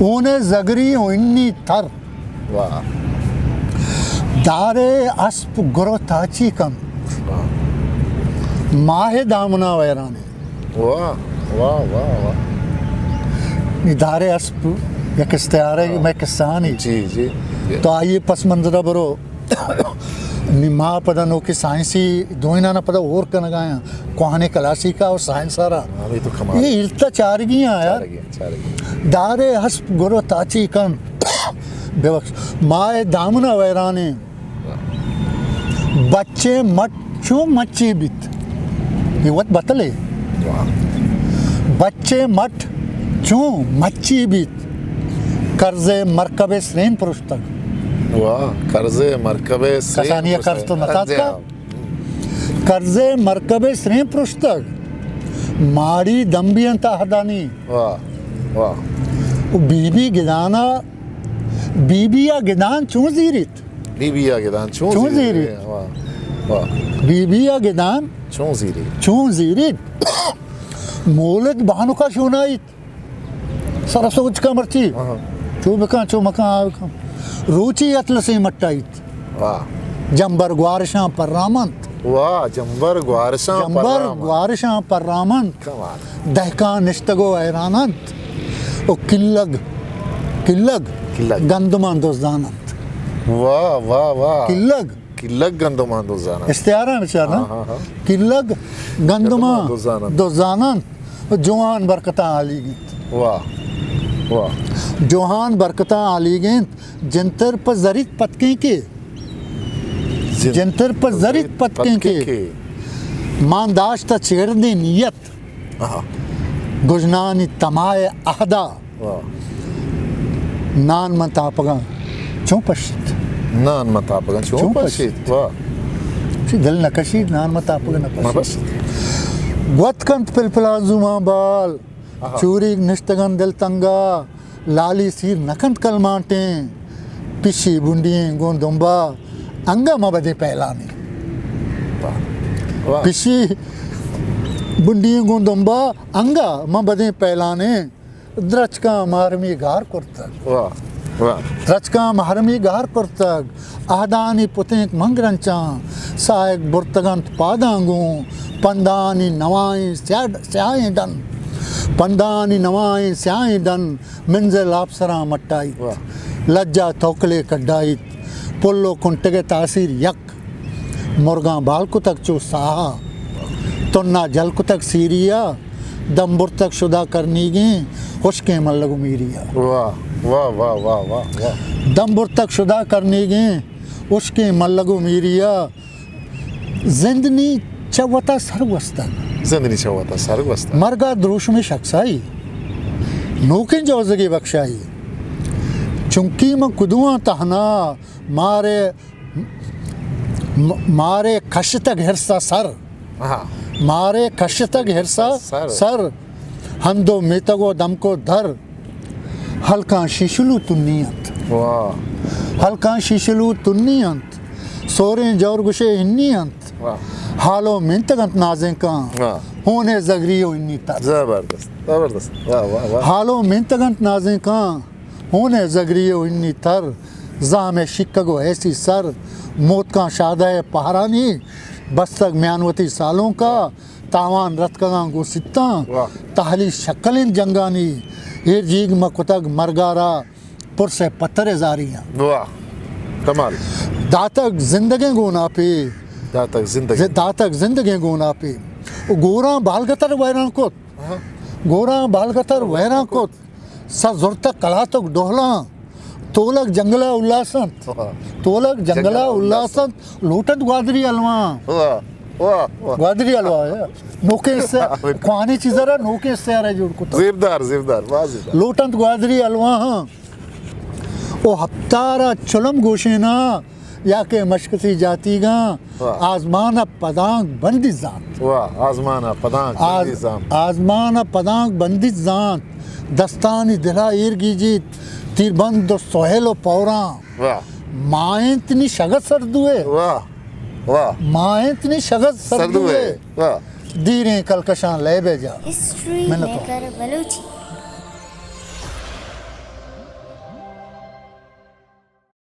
ऊने जगरी इन्नी थर वाह दारे अस्प गुरो ताची कम माहे दामना वैराने वाह वाह वाह वाह दारे अस्प या किस्तारे मैं किसानी जी जी तो आइए पस मंजरा बरो निमा पदा नो की साइंसी दोइना ना पदा और कन गाया कोहाने क्लासिका और साइंस सारा अभी तो कमाल ये इल्ता चार गिया यार चार दारे हस्प गुरो ताची कन बेवक्स माए दामना वैराने बच्चे मट चो मच्ची बित ये वत बतले वाह बच्चे मट चो मच्ची बित कर्जे मरकबे श्रेन पुस्तक वाह कर्जे मरकबे कसानिया कर्ज तो नतात का कर्जे मरकबे श्रेन पुस्तक मारी दंबियंता हदानी वाह वाह बीबी गिदाना बीबिया गिदान चूं जीरित बीबिया गिदान चूं जीरी। वाह वाह बीबिया गिदान चौजीरी चूं जीरित मोलद बहानु का शोनाइत सरसोच का मर्ची चो मका रुचि अतल से मट्टाइत वाह जंबर ग्वारशा पररामंत वाह जंबर ग्वारशा पररामंत कमाल दहका निष्तगो ऐरानंत ओ किल्लग गंदमान दोस्तानंत वाह वाह वाह किल्लग गंदमान दोजाना इस्तियारा में चाहना किल्लग गंदमा दोस्तानंत जवान बरकता आली गिंत वाह वाह जवान बरकता आली गिंत जंतर पर जरित पतके के जंतर पर जरित पतके के मानदाश्ता छेड़ने नियत गुजनानी तमाए अहदा नान मतापगा चौपशित नान मतापगा चौपशित वाह दिल नकशी नान मतापगा बस नकशी वतकंत पिलपिला जुमा बाल चूरी निष्तगन दिल तंगा लाली सीर नकंत कलमाटे पिशी बुंडिये गोंदुम्बा अंगा मबदे पहलानी वाह पिशी बुंडिये गोंदुम्बा अंगा मबदे पहलाने द्रचका मारमी गार कुर्तक वाह वाह द्रचका मारमी गार कुर्तक आहदानी पुतेक मंगरंचा सायक बुर्तगंत पादांगू पंदानी नवाई स्याई डन पंदानी नवाई स्याई डन मिंजल आपसरा मट्टाई लज्जा थोकले कड्डाई पुल्लो कुंटगे तासीर यक मुर्गा बालकु तक चो साहा तुन्ना जलकु तक सीरिया दम्बुर तक शुदा करनी गी खुशके मल्लगु मीरिया वाह वाह वाह वाह वाह वाह दम्बुर तक शुदा करनी गी उसके मल्लगु मीरिया जिंदनी चवता सरवस्ता जिंदनी चवता सरवस्ता मरगा द्रोश में शख्साई नोकिन जोजगी बख्शाई चुंकी में कुदुआ तहना मारे खश तक हिरसा सर मारे खश तक हिरसा सर हंदो मेतगो दमको धर हल्का शिशलू तुन्नियंत वाह हल्का शिशलू तुन्नियंत सोरे जोर गुशे हिन्नियंत हालो मिंतगंत नाज़े का होने जगरियो इन्नी तर जबरदस्त जबरदस्त वाह वाह वाह हालो मिंतगंत नाज़े का होने जगरियो इन्नी तर जामे शिक्कगो ऐसी सर मौत का शादा है पहरानी बस तक म्यानवती सालों का तावान रतकगा गुसिता ताहली शक्लें जंगानी ये जीग मकुतग मरगारा पुरसे पत्थरे जारियां वाह कमाल दातक जिंदगी गुना पे दातक जिंदगी गुना पे गोरा बालगतर वैरां को सजुरतक कला तक डोहला तोलक जंगला उल्लासन लोटत ग्वादरी अलवा ग्वादरी अलवा है नोके से खाने चीज़ रहा नोके से आ रहा है जुड़ को ज़िरदार लोटत ग्वादरी अलवा ओ हफ्तारा चुलम गोशेना या के मशकती जातीगा आजमाना पदांग बंदी जान आजमाना पदांग बंदी जान दस्तानी दिला ईरगीजीत तीरबंद सोहेलो पौरा मायंतनी शगत सरदुए मायंतनी शगत सरदुए दीरे कलकशां ले बेजा हिस्ट्री मेकर बलूची।